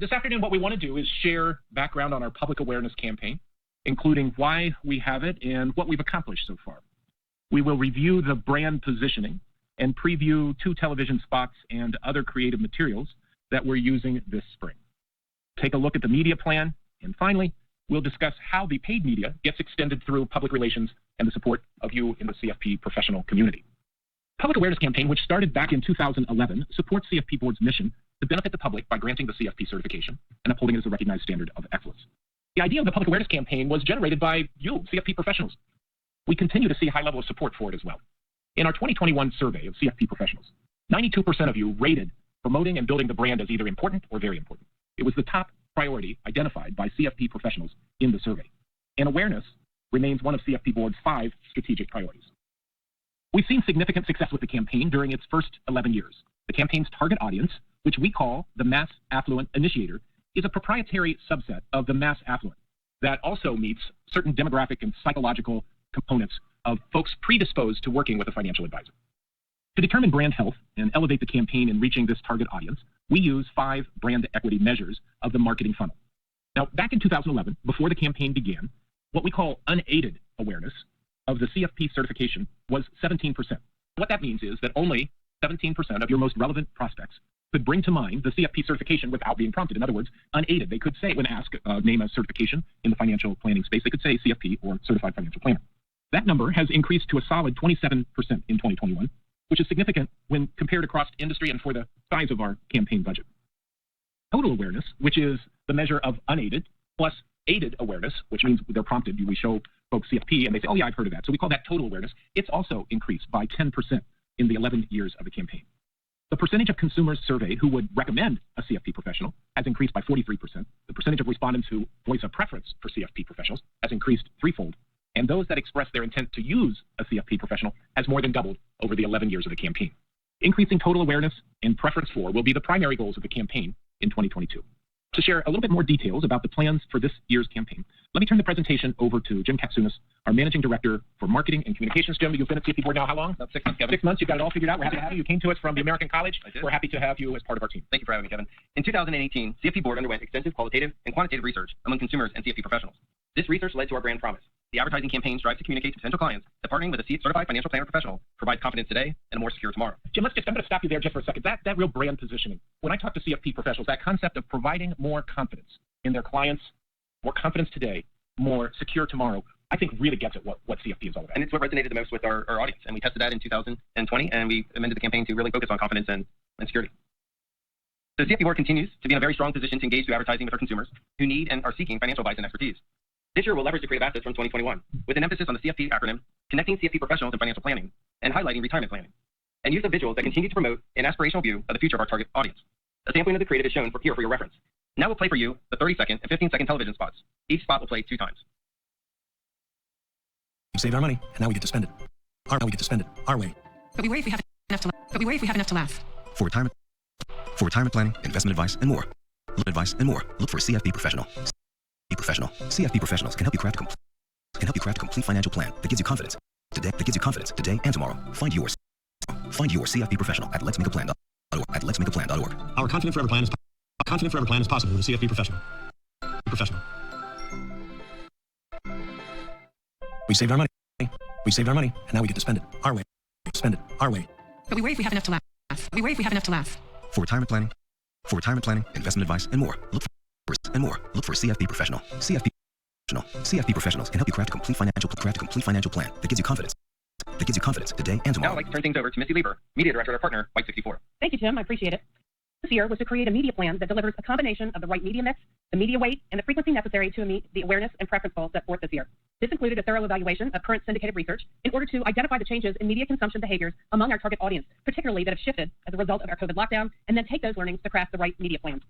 This afternoon, what we want to do is share background on our public awareness campaign, including why we have it and what we've accomplished so far. We will review the brand positioning and preview 2 television spots and other creative materials that we're using this spring. Take a look at the media plan, and finally, we'll discuss how the paid media gets extended through public relations and the support of you in the CFP professional community. Public awareness campaign, which started back in 2011, supports CFP Board's mission to benefit the public by granting the CFP certification and upholding it as a recognized standard of excellence. The idea of the public awareness campaign was generated by you, CFP professionals. We continue to see a high level of support for it as well. In our 2021 survey of CFP professionals, 92% of you rated promoting and building the brand as either important or very important. It was the top priority identified by CFP professionals in the survey. And awareness remains one of CFP Board's 5 strategic priorities. We've seen significant success with the campaign during its first 11 years. The campaign's target audience, which we call the Mass Affluent Initiator, is a proprietary subset of the mass affluent that also meets certain demographic and psychological components of folks predisposed to working with a financial advisor. To determine brand health and elevate the campaign in reaching this target audience, we use 5 brand equity measures of the marketing funnel. Now, back in 2011, before the campaign began, what we call unaided awareness of the CFP certification was 17%. What that means is that only 17% of your most relevant prospects could bring to mind the CFP certification without being prompted. In other words, unaided. They could say, when asked, name a certification in the financial planning space, they could say CFP or Certified Financial Planner. That number has increased to a solid 27% in 2021, which is significant when compared across industry and for the size of our campaign budget. Total awareness, which is the measure of unaided plus aided awareness, which means they're prompted. We show folks CFP and they say, oh yeah, I've heard of that. So we call that total awareness. It's also increased by 10% in the 11 years of the campaign. The percentage of consumers surveyed who would recommend a CFP professional has increased by 43%. The percentage of respondents who voice a preference for CFP professionals has increased 3-fold. And those that express their intent to use a CFP professional has more than doubled over the 11 years of the campaign. Increasing total awareness and preference for will be the primary goals of the campaign in 2022. To share a little bit more details about the plans for this year's campaign, let me turn the presentation over to Jim Katsunas, our Managing Director for Marketing and Communications. Jim, you've been at CFP Board now how long? About 6 months, Kevin. 6 months, you've got it all figured out. We're happy to have you. You came to us from the American College. I did. We're happy to have you as part of our team. Thank you for having me, Kevin. In 2018, CFP Board underwent extensive qualitative and quantitative research among consumers and CFP professionals. This research led to our brand promise. The advertising campaign strives to communicate to potential clients that partnering with a certified financial planner professional provides confidence today and a more secure tomorrow. Jim, I'm going to stop you there just for a second. That real brand positioning. When I talk to CFP professionals, that concept of providing more confidence in their clients, more confidence today, more secure tomorrow, I think really gets at what CFP is all about. And it's what resonated the most with our audience. And we tested that in 2020, and we amended the campaign to really focus on confidence and security. The CFP Board continues to be in a very strong position to engage through advertising with our consumers who need and are seeking financial advice and expertise. This year, we'll leverage the creative assets from 2021 with an emphasis on the CFP acronym, connecting CFP professionals in financial planning, and highlighting retirement planning, and use of visuals that continue to promote an aspirational view of the future of our target audience. A sampling of the creative is shown here for your reference. Now we'll play for you the 30-second and 15-second television spots. Each spot will play 2 times. We saved our money, and now we get to spend it. Now we get to spend it our way. But we worry if we have enough to last. For retirement planning, investment advice, and more. Look for a CFP professional. CFP professionals can help you craft a complete financial plan that gives you confidence today and tomorrow. Find your CFP professional at letsmakeaplan.org. Our Confident Forever plan is possible with a CFP professional. We saved our money, and now we get to spend it our way. But we worry if we have enough to last. For retirement planning, investment advice, and more. Look for a CFP professional. CFP professionals can help you craft a complete financial plan that gives you confidence today and tomorrow. Now I'd like to turn things over to Missy Lieber, Media Director at our partner, White 64. Thank you, Jim. I appreciate it. This year was to create a media plan that delivers a combination of the right media mix, the media weight, and the frequency necessary to meet the awareness and preference goals set forth this year. This included a thorough evaluation of current syndicated research in order to identify the changes in media consumption behaviors among our target audience, particularly that have shifted as a result of our COVID lockdown, and then take those learnings to craft the right media plans.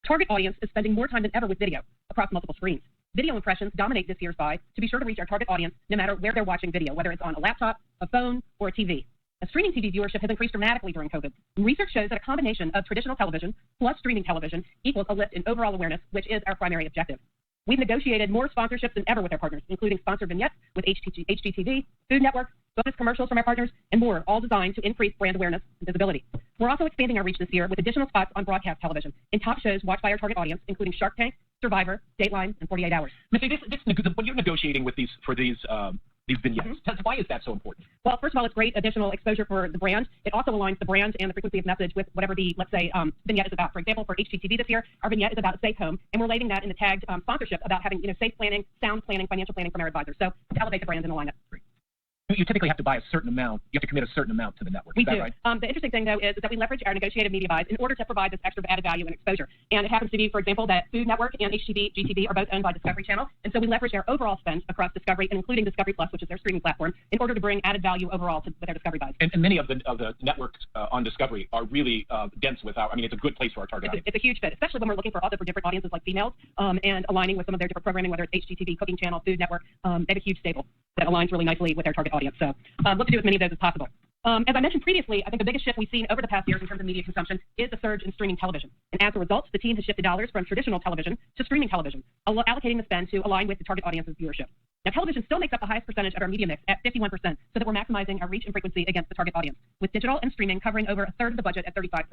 Target audience is spending more time than ever with video across multiple screens. Video impressions dominate this year's buy to be sure to reach our target audience no matter where they're watching video, whether it's on a laptop, a phone, or a TV. A streaming TV viewership has increased dramatically during COVID. Research shows that a combination of traditional television plus streaming television equals a lift in overall awareness, which is our primary objective. We've negotiated more sponsorships than ever with our partners, including sponsored vignettes with HGTV, Food Network, bonus commercials from our partners, and more, all designed to increase brand awareness and visibility. We're also expanding our reach this year with additional spots on broadcast television in top shows watched by our target audience, including Shark Tank, Survivor, Dateline, and 48 Hours. Missy, when you're negotiating with these vignettes, why is that so important? Well, first of all, it's great additional exposure for the brand. It also aligns the brand and the frequency of message with whatever the, let's say, vignette is about. For example, for HGTV this year, our vignette is about a safe home, and we're relating that in the tagged sponsorship about having safe planning, sound planning, financial planning from our advisors. So to elevate the brand and align it. You typically have to buy a certain amount. You have to commit a certain amount to the network. We is that do. Right? The interesting thing, though, is that we leverage our negotiated media buys in order to provide this extra added value and exposure. And it happens to be, for example, that Food Network and HGTV, GTV are both owned by Discovery Channel. And so we leverage our overall spend across Discovery, and including Discovery Plus, which is their streaming platform, in order to bring added value overall with our Discovery buys. And many of the networks on Discovery are really dense with our, it's a good place for our target audience. It's a huge fit, especially when we're looking for also for different audiences like females and aligning with some of their different programming, whether it's HGTV, Cooking Channel, Food Network. They have a huge stable that aligns really nicely with our target audience. So look to do as many of those as possible. As I mentioned previously, I think the biggest shift we've seen over the past years in terms of media consumption is the surge in streaming television. And as a result, the team has shifted dollars from traditional television to streaming television, allocating the spend to align with the target audience's viewership. Now, television still makes up the highest percentage of our media mix at 51%, so that we're maximizing our reach and frequency against the target audience, with digital and streaming covering over a third of the budget at 35%.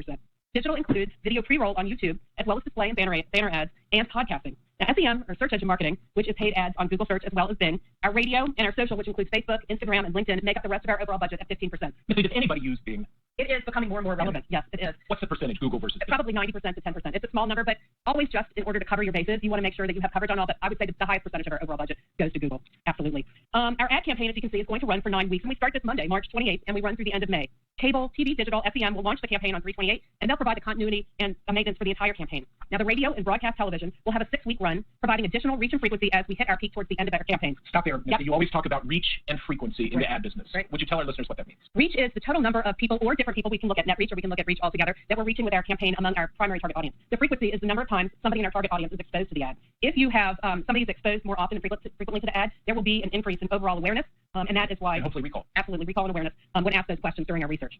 Digital includes video pre-roll on YouTube, as well as display and banner ads, and podcasting. Now, SEM, or search engine marketing, which is paid ads on Google Search as well as Bing, our radio, and our social, which includes Facebook, Instagram, and LinkedIn, make up the rest of our overall budget at 15%. Does anybody use Bing? It is becoming more and more relevant. Yes, it is. What's the percentage, Google versus Bing? Probably 90% to 10%. It's a small number, but always just in order to cover your bases, you want to make sure that you have coverage on all, but I would say that the highest percentage of our overall budget goes to Google. Absolutely. Our ad campaign, as you can see, is going to run for 9 weeks, and we start this Monday, March 28th, and we run through the end of May. Cable, TV, digital, SEM will launch the campaign on 3/28, and they'll provide the continuity and maintenance for the entire campaign. Now, the radio and broadcast television will have a 6-week run, providing additional reach and frequency as we hit our peak towards the end of our campaign. Stop there. Yep. You always talk about reach and frequency in the ad business. Right. Would you tell our listeners what that means? Reach is the total number of people or different people. We can look at net reach, or we can look at reach altogether, that we're reaching with our campaign among our primary target audience. The frequency is the number of times somebody in our target audience is exposed to the ad. If you have somebody who's exposed more often and frequently to the ad, there will be an increase in overall awareness, and that is why... And hopefully recall. Absolutely, recall and awareness when asked those questions during our research.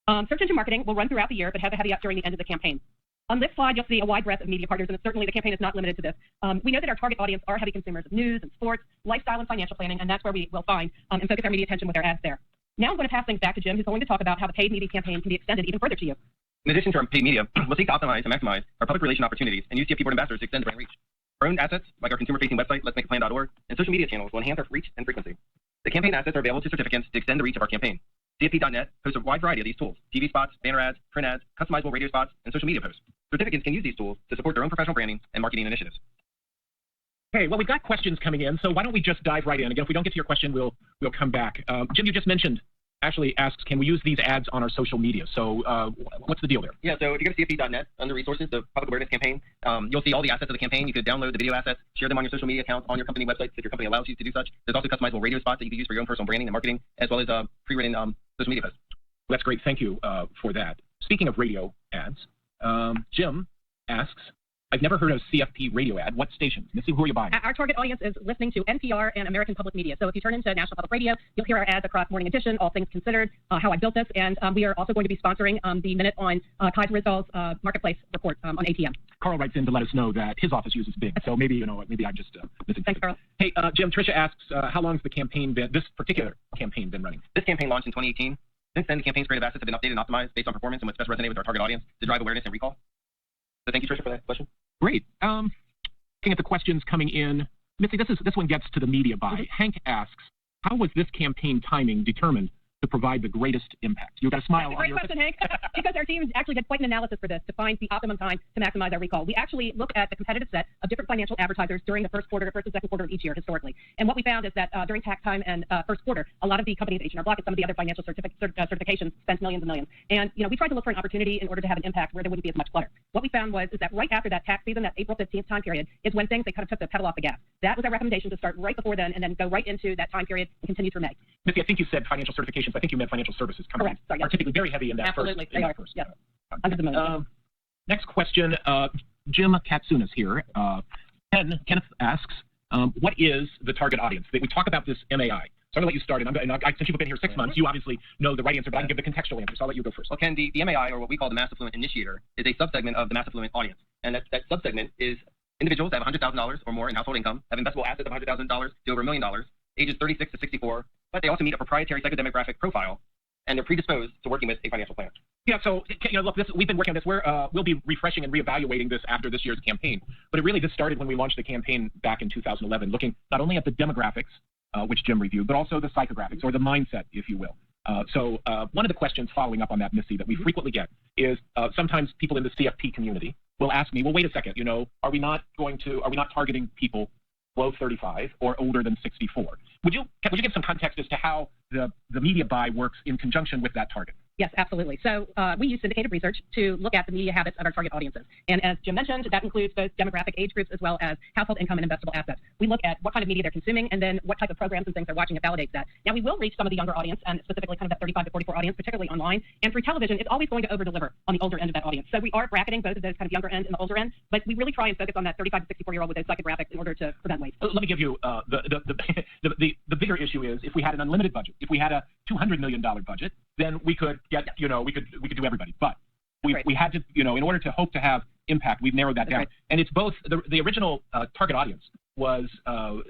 Search engine marketing will run throughout the year, but have a heavy up during the end of the campaign. On this slide, you'll see a wide breadth of media partners, and certainly the campaign is not limited to this. We know that our target audience are heavy consumers of news and sports, lifestyle and financial planning, and that's where we will find and focus our media attention with our ads there. Now I'm going to pass things back to Jim, who's going to talk about how the paid media campaign can be extended even further to you. In addition to our paid media, we'll seek to optimize and maximize our public relation opportunities and use CFP Board ambassadors to extend brand reach. Our own assets, like our consumer-facing website, letsmakeaplan.org, and social media channels will enhance our reach and frequency. The campaign assets are available to certificants to extend the reach of our campaign. CFP.net hosts a wide variety of these tools: TV spots, banner ads, print ads, customizable radio spots, and social media posts. Certificants can use these tools to support their own professional branding and marketing initiatives. Okay, well, we've got questions coming in, so why don't we just dive right in? Again, if we don't get to your question, we'll come back. Jim, you just mentioned, actually asks, can we use these ads on our social media? So what's the deal there? Yeah, so if you go to CFP.net, under resources, the public awareness campaign, you'll see all the assets of the campaign. You could download the video assets, share them on your social media accounts, on your company websites if your company allows you to do such. There's also customizable radio spots that you can use for your own personal branding and marketing, as well as pre-written social media posts. That's great. Thank you for that. Speaking of radio ads, Jim asks, I've never heard of CFP radio ad. What stations? Missy, who are you buying? Our target audience is listening to NPR and American Public Media. So if you turn into National Public Radio, you'll hear our ads across Morning Edition, All Things Considered, How I Built This, and we are also going to be sponsoring the Minute on Kai Rizdal's Marketplace report on ATM. Carl writes in to let us know that his office uses Bing, so maybe, maybe I'm just missing. Thanks, Carl. Hey, Jim, Tricia asks, how long has the campaign been, this particular campaign been running? This campaign launched in 2018. Since then, the campaign's creative assets have been updated and optimized based on performance and what's best resonate with our target audience to drive awareness and recall. So thank you, Tricia, for that question. Great. Looking at the questions coming in, Missy, this one gets to the media buy. Hank asks, how was this campaign timing determined to provide the greatest impact? You've got a smile. That's a great question, Hank. Because our team actually did quite an analysis for this to find the optimum time to maximize our recall. We actually looked at the competitive set of different financial advertisers during the first and second quarter of each year historically. And what we found is that during tax time and first quarter, a lot of the companies, H&R Block and some of the other financial certifications, spent millions and millions. And we tried to look for an opportunity in order to have an impact where there wouldn't be as much clutter. What we found is that right after that tax season, that April 15th time period, is when they kind of took the pedal off the gas. That was our recommendation, to start right before then and then go right into that time period and continue through May. Missy, I think you said financial certifications. I think you meant financial services. Companies are typically very heavy in that. Absolutely, first. they are. First. Yes. Hundreds of millions. Next question, Jim Katsunas here. Kenneth asks, what is the target audience? We talk about this MAI. So I'm going to let you start. Since you've been here 6 months, you obviously know the right answer, but I can give the contextual answer, so I'll let you go first. Well, Ken, the MAI, or what we call the Mass Affluent Initiator, is a subsegment of the Mass Affluent audience. And that subsegment is individuals that have $100,000 or more in household income, have investable assets of $100,000 to over $1 million, ages 36 to 64, but they also meet a proprietary psychodemographic profile, and they're predisposed to working with a financial planner. Yeah, so look, we've been working on this. We'll be refreshing and reevaluating this after this year's campaign. But it really just started when we launched the campaign back in 2011, looking not only at the demographics, which Jim reviewed, but also the psychographics, or the mindset, if you will. So one of the questions following up on that, Missy, that we frequently get is sometimes people in the CFP community will ask me, well, wait a second, are we not targeting people below 35 or older than 64? Would you give some context as to how the media buy works in conjunction with that target? Yes, absolutely. So we use syndicated research to look at the media habits of our target audiences. And as Jim mentioned, that includes both demographic age groups as well as household income and investable assets. We look at what kind of media they're consuming and then what type of programs and things they're watching. It validates that. Now, we will reach some of the younger audience, and specifically kind of that 35 to 44 audience, particularly online. And through television, it's always going to over-deliver on the older end of that audience. So we are bracketing both of those kind of younger end and the older end, but we really try and focus on that 35 to 64-year-old with those psychographics in order to prevent waste. Let me give you the bigger issue is if we had an unlimited budget, if we had a $200 million budget, then we could get, we could do everybody. But we had to, in order to hope to have impact, we've narrowed that down. Right. And it's both, the original target audience was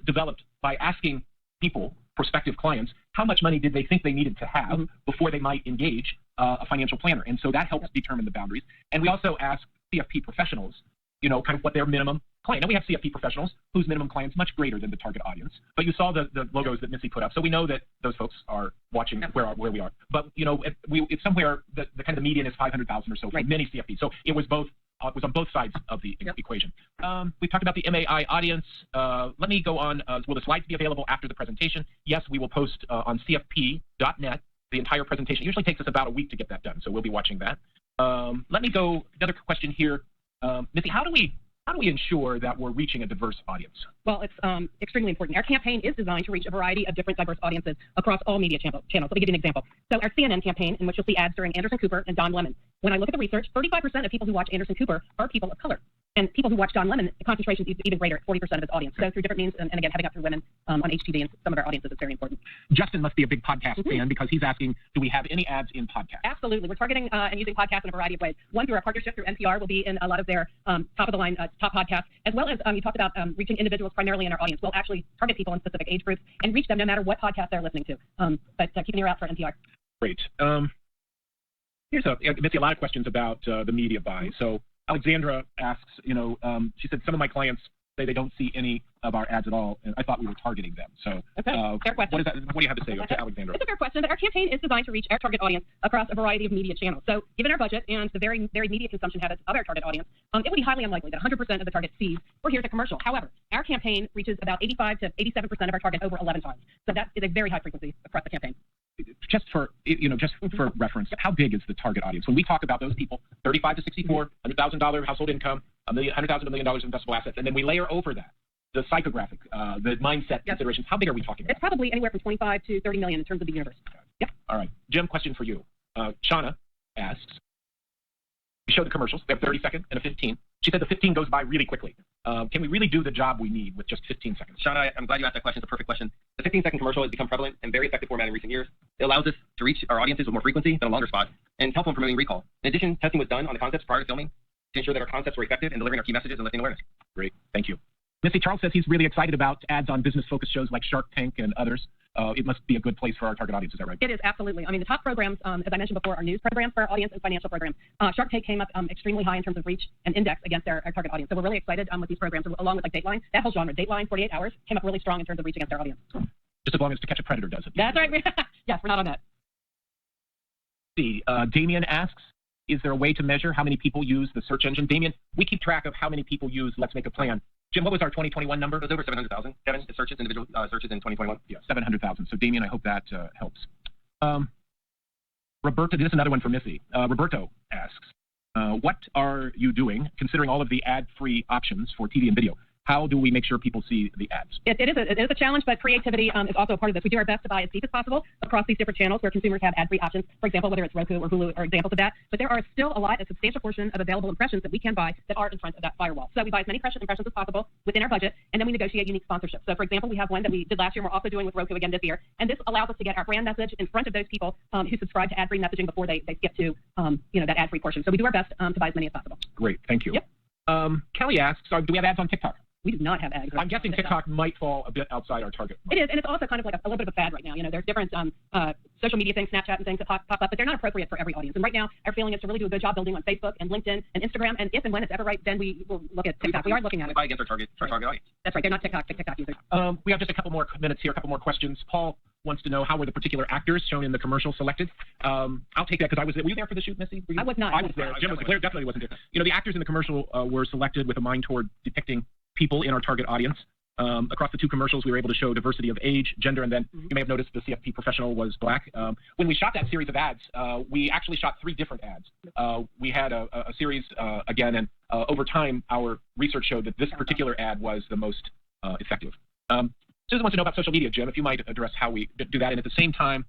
developed by asking people, prospective clients, how much money did they think they needed to have before they might engage a financial planner. And so that helps determine the boundaries. And we also ask CFP professionals, kind of what their minimum client. Now we have CFP professionals whose minimum client is much greater than the target audience. But you saw the logos that Missy put up, so we know that those folks are watching where we are. But it's somewhere the kind of the median is 500,000 or so for many CFPs. So it was both. It was on both sides of the equation. We talked about the MAI audience. Let me go on. Will the slides be available after the presentation? Yes, we will post on CFP.net the entire presentation. It usually takes us about a week to get that done, so we'll be watching that. Let me go. Another question here. Missy, how do we ensure that we're reaching a diverse audience? Well, it's extremely important. Our campaign is designed to reach a variety of different diverse audiences across all media channels. Let me give you an example. So our CNN campaign, in which you'll see ads during Anderson Cooper and Don Lemon. When I look at the research, 35% of people who watch Anderson Cooper are people of color. And people who watch Don Lemon, the concentration is even greater at 40% of his audience. So through different means, and again, having up through women on HTV and some of our audiences is very important. Justin must be a big podcast fan because he's asking, do we have any ads in podcasts? Absolutely. We're targeting and using podcasts in a variety of ways. One, through our partnership through NPR, will be in a lot of their top-of-the-line top podcasts, as well as you talked about reaching individuals primarily in our audience. We'll actually target people in specific age groups and reach them no matter what podcast they're listening to. But keep an ear out for NPR. Great. Here's Missy, a lot of questions about the media buy. So Alexandra asks, she said, some of my clients say they don't see any of our ads at all, and I thought we were targeting them. So fair question. What do you have to say to Alexandra? It's a fair question, but our campaign is designed to reach our target audience across a variety of media channels. So given our budget and the very media consumption habits of our target audience, it would be highly unlikely that 100% of the target sees or hears a commercial. However, our campaign reaches about 85 to 87% of our target over 11 times. So that is a very high frequency across the campaign. Just for reference, how big is the target audience? When we talk about those people, 35 to 64, $100,000 household income, $100,000 to $1 million in investable assets, and then we layer over that the psychographic, the mindset considerations. How big are we talking about? It's probably anywhere from 25 to 30 million in terms of the universe. Yep. All right. Jim, question for you. Shauna asks, we show the commercials. They have 30 seconds and a 15. She said the 15 goes by really quickly. Can we really do the job we need with just 15 seconds? Shauna, I'm glad you asked that question. It's a perfect question. The 15-second commercial has become prevalent and very effective format in recent years. It allows us to reach our audiences with more frequency than a longer spot, and it's helpful in promoting recall. In addition, testing was done on the concepts prior to filming to ensure that our concepts were effective in delivering our key messages and lifting awareness. Great. Thank you. Missy, Charles says he's really excited about ads on business-focused shows like Shark Tank and others. It must be a good place for our target audience. Is that right? It is, absolutely. I mean, the top programs, as I mentioned before, are news programs for our audience and financial programs. Shark Tank came up extremely high in terms of reach and index against our target audience. So we're really excited with these programs, along with like Dateline. That whole genre, Dateline, 48 Hours, came up really strong in terms of reach against our audience. Just as long as To Catch a Predator does it. That's right. Yes, we're not on that. See, Damien asks, is there a way to measure how many people use the search engine? Damien, we keep track of how many people use Let's Make a Plan. Jim, what was our 2021 number? It was over 700,000. Kevin, the searches, individual searches in 2021. Yeah, 700,000. So, Damien, I hope that helps. Roberto, this is another one for Missy. Roberto asks, what are you doing, considering all of the ad-free options for TV and video? How do we make sure people see the ads? It is a challenge, but creativity is also a part of this. We do our best to buy as deep as possible across these different channels where consumers have ad-free options. For example, whether it's Roku or Hulu or examples of that. But there are still a substantial portion of available impressions that we can buy that are in front of that firewall. So we buy as many impressions as possible within our budget, and then we negotiate unique sponsorships. So, for example, we have one that we did last year, and we're also doing with Roku again this year. And this allows us to get our brand message in front of those people who subscribe to ad-free messaging before they skip to that ad-free portion. So we do our best to buy as many as possible. Great, thank you. Yep. Kelly asks, do we have ads on TikTok? We do not have ads. I'm guessing TikTok might fall a bit outside our target market. It is, and it's also kind of like a little bit of a fad right now. You know, there's different social media things, Snapchat and things that pop up, but they're not appropriate for every audience. And right now, our feeling is to really do a good job building on Facebook and LinkedIn and Instagram. And if and when it's ever right, then we will look at TikTok. We are looking at it. Against our target audience. That's right. They're not TikTok users. We have just a couple more minutes here, a couple more questions. Paul wants to know, how were the particular actors shown in the commercial selected? I'll take that because I was there. Were you there for the shoot, Missy? I was not. I was there. Jim was there. Definitely wasn't there. You know, the actors in the commercial were selected with a mind toward depicting people in our target audience. Across the two commercials, we were able to show diversity of age, gender, and then you may have noticed the CFP professional was black. When we shot that series of ads, we actually shot 3 different ads. We had a series again, and over time, our research showed that this particular ad was the most effective. Susan wants to know about social media, Jim, if you might address how we do that. And at the same time,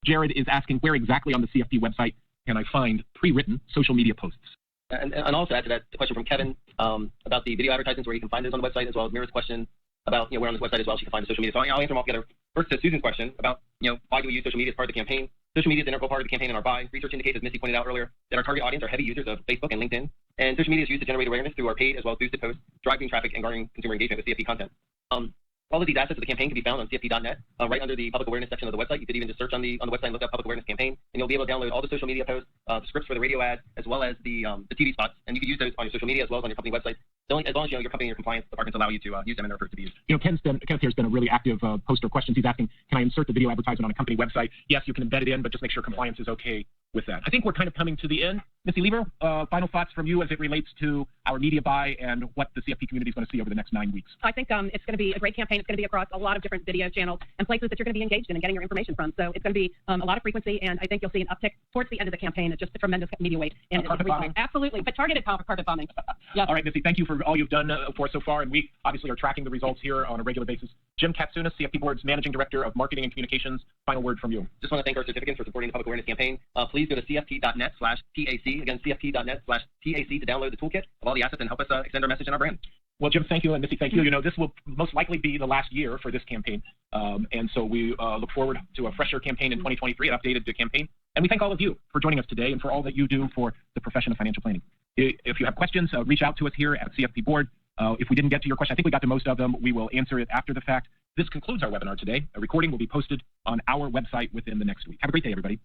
Jared is asking, where exactly on the CFP website can I find pre-written social media posts? And also add to that, the question from Kevin about the video advertisements, where you can find those on the website, as well as Mira's question about, where on this website as well she can find the social media. So I'll answer them all together. First, to Susan's question about, why do we use social media as part of the campaign? Social media is an integral part of the campaign in our buy. Research indicates, as Missy pointed out earlier, that our target audience are heavy users of Facebook and LinkedIn. And social media is used to generate awareness through our paid as well as boosted posts, driving traffic and garnering consumer engagement with CFP content. All of these assets of the campaign can be found on CFP.net, right under the public awareness section of the website. You could even just search on the website and look up public awareness campaign, and you'll be able to download all the social media posts, the scripts for the radio ads, as well as the TV spots, and you can use those on your social media as well as on your company website. As long as your company and your compliance departments allow you to use them and they're approved to be used. Kenneth here has been a really active poster of questions. He's asking, can I insert the video advertisement on a company website? Yes, you can embed it in, but just make sure compliance is okay with that. I think we're kind of coming to the end. Missy Lever, final thoughts from you as it relates to our media buy and what the CFP community is going to see over the next 9 weeks. I think it's going to be a great campaign. It's going to be across a lot of different video channels and places that you're going to be engaged in and getting your information from. So it's going to be a lot of frequency, and I think you'll see an uptick towards the end of the campaign. It's just a tremendous media weight. And carpet bombing. Absolutely, but targeted carpet bombing. Yes. All right, Missy, thank you for all you've done for us so far, and we obviously are tracking the results here on a regular basis. Jim Katsunas, CFP Board's Managing Director of Marketing and Communications. Final word from you. Just want to thank our certificates for supporting the public awareness campaign. Please go to cfp.net/TAC. Again, cfp.net/TAC to download the toolkit of all the assets and help us extend our message and our brand. Well, Jim, thank you, and Missy, thank you. This will most likely be the last year for this campaign, and so we look forward to a fresher campaign in 2023, an updated campaign. And we thank all of you for joining us today and for all that you do for the profession of financial planning. If you have questions, reach out to us here at CFP Board. If we didn't get to your question, I think we got to most of them. We will answer it after the fact. This concludes our webinar today. A recording will be posted on our website within the next week. Have a great day, everybody.